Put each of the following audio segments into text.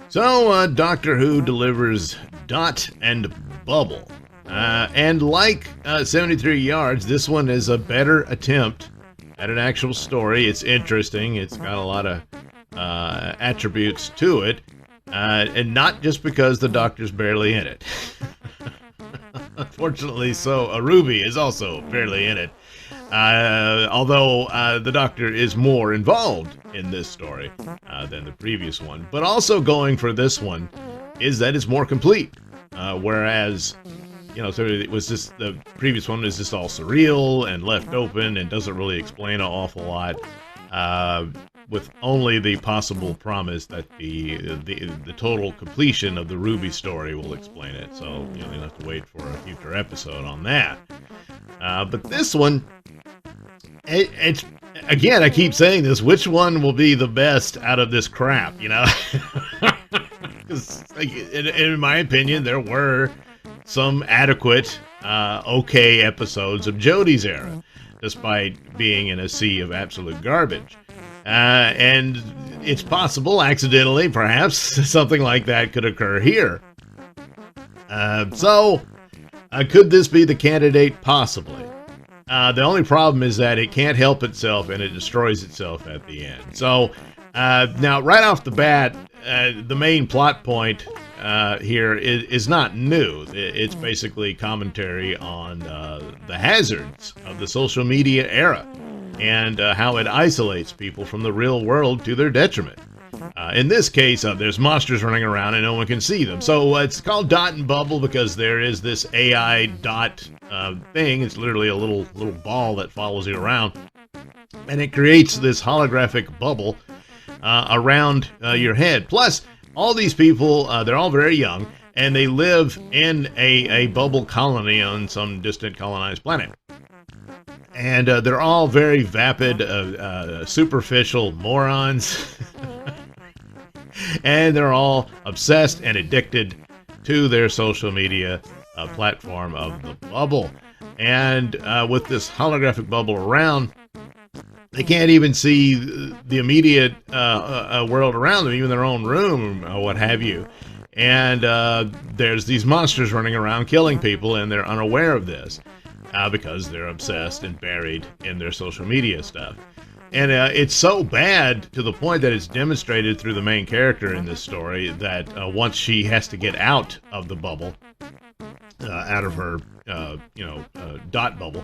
So, Doctor Who delivers Dot and Bubble. And like 73 Yards, this one is a better attempt at an actual story. It's interesting. It's got a lot of attributes to it. And not just because the Doctor's barely in it. Unfortunately, so Ruby is also barely in it. Although the Doctor is more involved in this story than the previous one. But also going for this one is that it's more complete. Whereas, so it was just, the previous one was just all surreal and left open and doesn't really explain an awful lot. With only the possible promise that the total completion of the Ruby story will explain it. So, you'll have to wait for a future episode on that. But this one, it's again, I keep saying this, which one will be the best out of this crap, Because, in my opinion, there were some adequate, okay episodes of Jodie's era, despite being in a sea of absolute garbage. And it's possible, accidentally, perhaps, something like that could occur here. So, could this be the candidate? Possibly. The only problem is that it can't help itself and it destroys itself at the end. So, now, right off the bat, the main plot point here is not new. It's basically commentary on the hazards of the social media era and how it isolates people from the real world to their detriment. In this case, there's monsters running around and no one can see them. So it's called Dot and Bubble because there is this AI dot thing. It's literally a little ball that follows you around. And it creates this holographic bubble around your head. Plus, all these people, they're all very young, and they live in a bubble colony on some distant colonized planet. And they're all very vapid, superficial morons. And they're all obsessed and addicted to their social media platform of the bubble. And with this holographic bubble around, they can't even see the immediate world around them, even their own room, or what have you. And there's these monsters running around killing people, and they're unaware of this because they're obsessed and buried in their social media stuff. And it's so bad to the point that it's demonstrated through the main character in this story that once she has to get out of the bubble, out of her, dot bubble,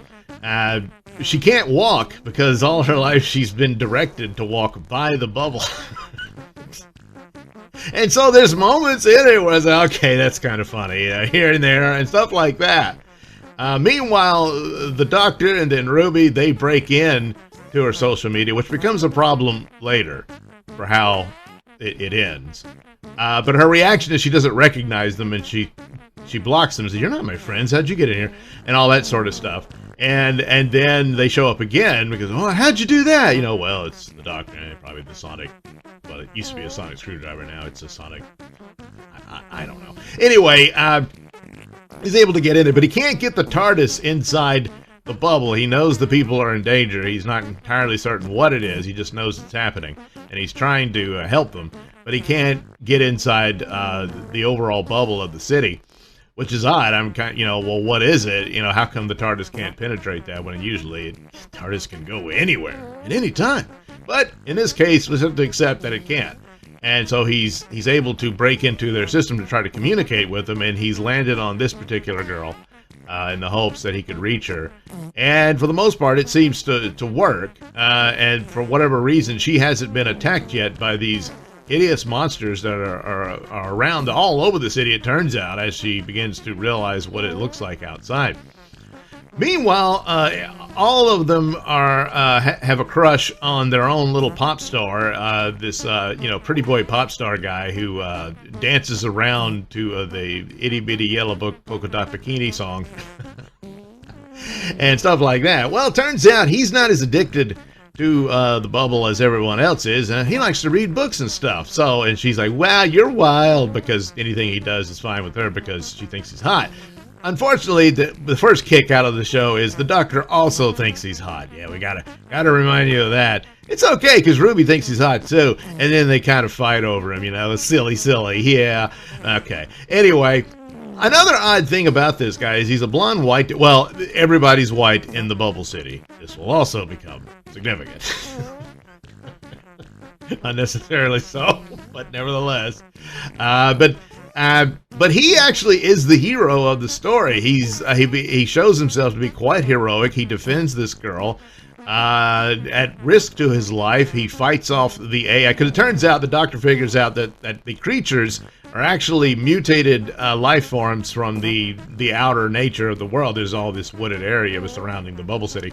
she can't walk because all her life she's been directed to walk by the bubble. And so there's moments in it where I say, okay, that's kind of funny, here and there and stuff like that. Meanwhile, the Doctor and then Ruby, they break in to her social media, which becomes a problem later for how it ends. But her reaction is she doesn't recognize them, and she blocks them and says, "You're not my friends. How'd you get in here?" And all that sort of stuff. And then they show up again because, "Oh, how'd you do that?" Well, it's the Doctor, probably the sonic. Well, it used to be a sonic screwdriver. Now it's a sonic. I don't know. Anyway, he's able to get in there, but he can't get the TARDIS inside the bubble. He knows the people are in danger. He's not entirely certain what it is. He just knows it's happening, and he's trying to help them, but he can't get inside the overall bubble of the city, which is odd. I'm kind of, well, what is it? How come the TARDIS can't penetrate that when usually TARDIS can go anywhere at any time? But in this case, we have to accept that it can't. And so he's able to break into their system to try to communicate with them, and he's landed on this particular girl in the hopes that he could reach her. And for the most part, it seems to work. And for whatever reason, she hasn't been attacked yet by these hideous monsters that are around all over the city, it turns out, as she begins to realize what it looks like outside. Meanwhile, all of them have a crush on their own little pop star, this pretty boy pop star guy who dances around to the Itty Bitty Yellow Polka Dot Bikini song and stuff like that. Well, it turns out he's not as addicted to the bubble as everyone else is, and he likes to read books and stuff. And she's like, "Wow, you're wild," because anything he does is fine with her because she thinks he's hot. unfortunately, the first kick out of the show is the doctor also thinks he's hot. Yeah, we gotta remind you of that. It's okay because Ruby thinks he's hot too, and then they kind of fight over him. It's silly. Yeah, okay. Anyway, another odd thing about this guy is he's a blonde white. Well, everybody's white in the Bubble City. This will also become significant. Unnecessarily so, but nevertheless. But he actually is the hero of the story. He shows himself to be quite heroic. He defends this girl at risk to his life. He fights off the AI because it turns out the doctor figures out that the creatures are actually mutated life forms from the outer nature of the world. There's all this wooded area surrounding the Bubble City.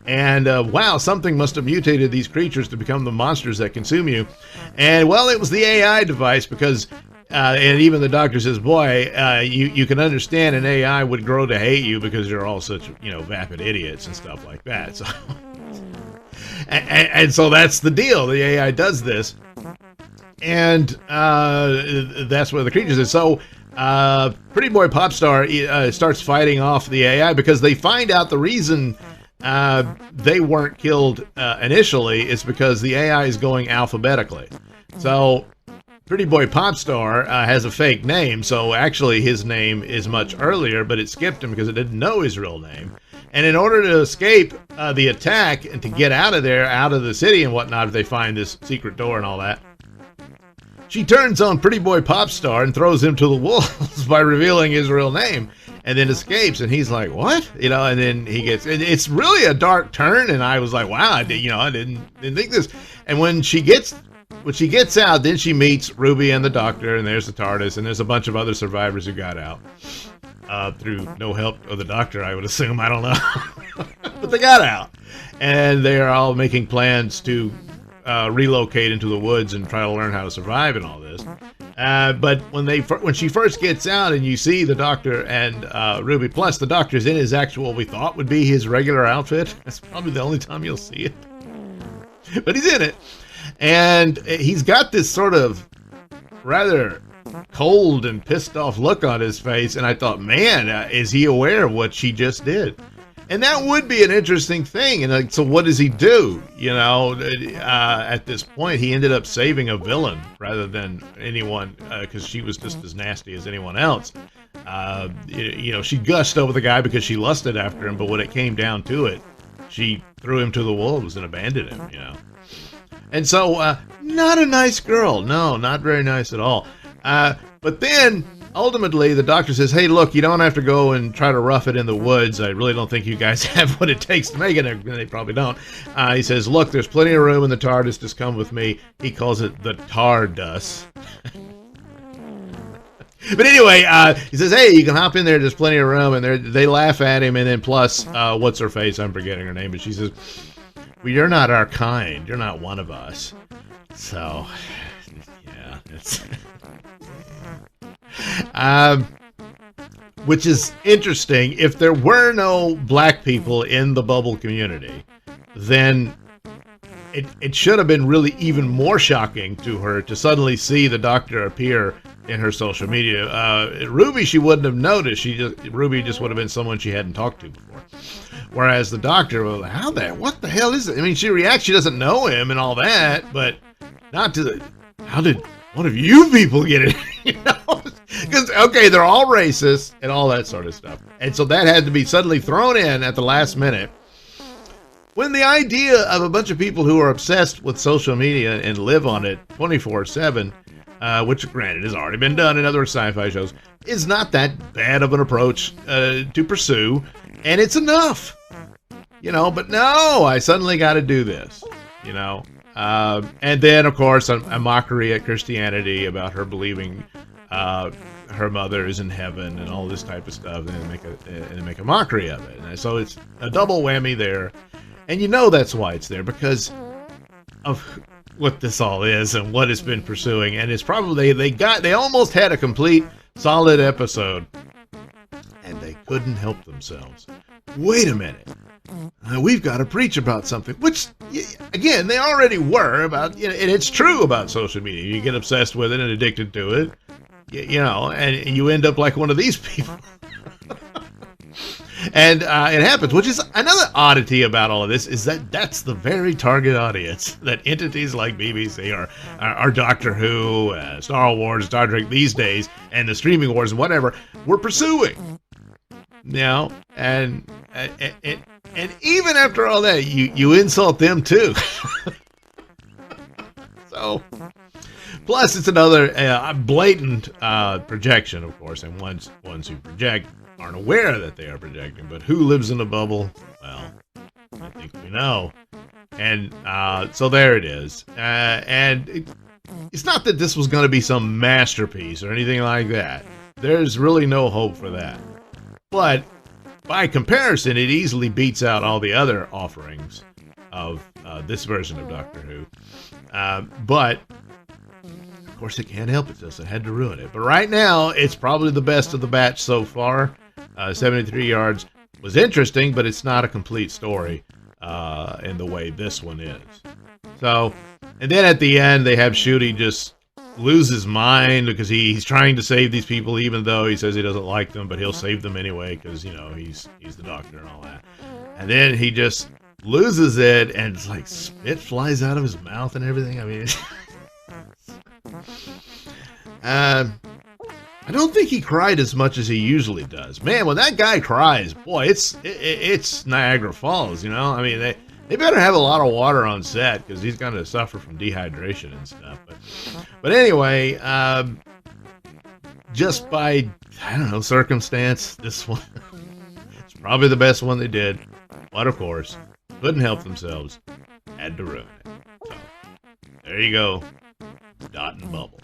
And wow, something must have mutated these creatures to become the monsters that consume you. And well, it was the AI device because, and even the doctor says, boy, you can understand an AI would grow to hate you because you're all such, vapid idiots and stuff like that. So, and so that's the deal. The AI does this. And that's where the creatures is. So Pretty Boy Popstar starts fighting off the AI because they find out the reason they weren't killed initially is because the AI is going alphabetically. So Pretty Boy Popstar has a fake name, so actually his name is much earlier, but it skipped him because it didn't know his real name. And in order to escape the attack and to get out of there, out of the city and whatnot, if they find this secret door and all that, she turns on Pretty Boy Popstar and throws him to the wolves by revealing his real name, and then escapes. And he's like, "What?" And then he gets. It's really a dark turn, and I was like, "Wow, I didn't think this." And when she gets out, then she meets Ruby and the doctor, and there's the TARDIS, and there's a bunch of other survivors who got out through no help of the doctor, I would assume. I don't know, but they got out, and they are all making plans to relocate into the woods and try to learn how to survive and all this. But when she first gets out and you see the doctor and Ruby, plus the doctor's in his actual, we thought would be his regular outfit. That's probably the only time you'll see it. But he's in it. And he's got this sort of rather cold and pissed off look on his face. And I thought, man, is he aware of what she just did? And that would be an interesting thing. And so what does he do? At this point, he ended up saving a villain rather than anyone, because she was just as nasty as anyone else. She gushed over the guy because she lusted after him, but when it came down to it, she threw him to the wolves and abandoned him, And so, not a nice girl. No, not very nice at all. But then, ultimately, the doctor says, hey, look, you don't have to go and try to rough it in the woods. I really don't think you guys have what it takes to make it. And they probably don't. He says, look, there's plenty of room in the TARDIS. Just come with me. He calls it the TARDIS. But anyway, he says, hey, you can hop in there. There's plenty of room. And they laugh at him. And then plus, what's her face? I'm forgetting her name. But she says, well, you're not our kind. You're not one of us. So, yeah, it's... which is interesting. If there were no black people in the Bubble community, then it should have been really even more shocking to her to suddenly see the doctor appear in her social media. Ruby, she wouldn't have noticed. Ruby just would have been someone she hadn't talked to before. Whereas the doctor, well, what the hell is it? I mean, she reacts, she doesn't know him and all that, but not to the, what have you people get it? Because, okay, they're all racist and all that sort of stuff. And so that had to be suddenly thrown in at the last minute. When the idea of a bunch of people who are obsessed with social media and live on it 24/7, which granted has already been done in other sci-fi shows, is not that bad of an approach to pursue. And it's enough, but no, I suddenly got to do this, and then, of course, a mockery at Christianity about her believing her mother is in heaven and all this type of stuff, and they make a mockery of it. And so it's a double whammy there. And that's why it's there, because of what this all is and what it's been pursuing. And it's probably, they almost had a complete, solid episode, and they couldn't help themselves. Wait a minute. We've got to preach about something, which, again, they already were about, and it's true about social media. You get obsessed with it and addicted to it, and you end up like one of these people. And it happens, which is another oddity about all of this, is that that's the very target audience that entities like BBC or Doctor Who, Star Wars, Star Trek these days, and the streaming wars and whatever, were pursuing. You know, and even after all that, you insult them too. So, plus it's another blatant projection, of course, and ones who project aren't aware that they are projecting. But who lives in a bubble? Well, I think we know. And so there it is. And it's not that this was going to be some masterpiece or anything like that. There's really no hope for that. But by comparison, it easily beats out all the other offerings of this version of Doctor Who. But, of course, it can't help itself. It had to ruin it. But right now, it's probably the best of the batch so far. 73 yards was interesting, but it's not a complete story in the way this one is. So, and then at the end, they have Shooty just lose his mind because he's trying to save these people, even though he says he doesn't like them, but he'll save them anyway because, you know, he's the Doctor and all that. And then he just loses it, and it's like spit flies out of his mouth and everything. I mean, I don't think he cried as much as he usually does. Man, when that guy cries, boy, it's Niagara Falls, you know? I mean, they better have a lot of water on set because he's going to suffer from dehydration and stuff. But anyway, just by, I don't know, circumstance, this one, it's probably the best one they did. But of course, couldn't help themselves. Had to ruin it. So, there you go. Dot and bubble.